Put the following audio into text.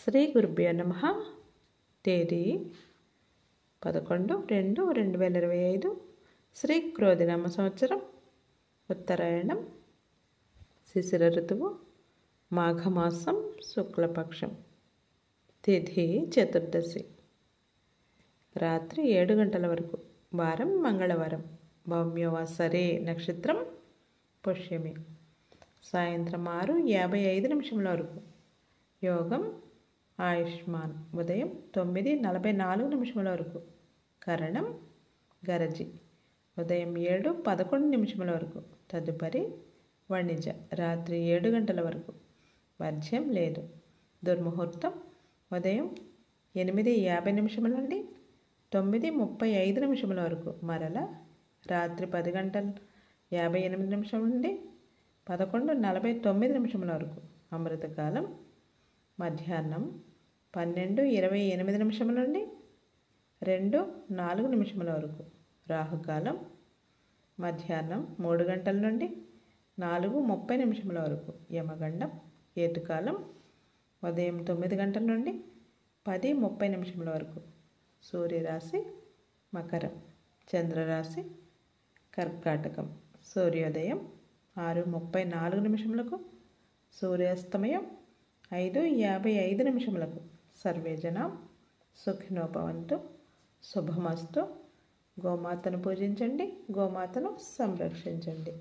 శ్రీ గురుభ్యో నమః. తేదీ 11/2/2025 శ్రీ క్రోధినామ సంవత్సరం, ఉత్తరాయణం, శిశిర ఋతువు, మాఘమాసం, శుక్లపక్షం, తిథి చతుర్దశి, రాత్రి 7 గంటల వరకు, వారం మంగళవారం, భౌమ్యవాసరే, నక్షత్రం పుష్యమి, సాయంత్రం 6:55 వరకు, యోగం ఆయుష్మాన్, ఉదయం 9:44 వరకు, కరణం గరజి, ఉదయం 7:11 వరకు, తదుపరి వణిజ, రాత్రి 7 గంటల వరకు, వర్జ్యం లేదు. దుర్ముహూర్తం ఉదయం 8:50 నుండి 9:35 వరకు, మరల రాత్రి 10:58 నుండి 11:49 వరకు, అమృతకాలం మధ్యాహ్నం 12:28 నుండి 2:04 వరకు, రాహుకాలం మధ్యాహ్నం 3 గంటల నుండి 4:30 వరకు, యమగండం ఏతుకాలం ఉదయం 9 గంటల నుండి 10:30 వరకు, సూర్యరాశి మకరం, చంద్రరాశి కర్కాటకం, సూర్యోదయం 6:34 సూర్యాస్తమయం 5:55. సర్వే జనం సుఖినో భవంతు. శుభమస్తు. గోమాతను పూజించండి, గోమాతను సంరక్షించండి.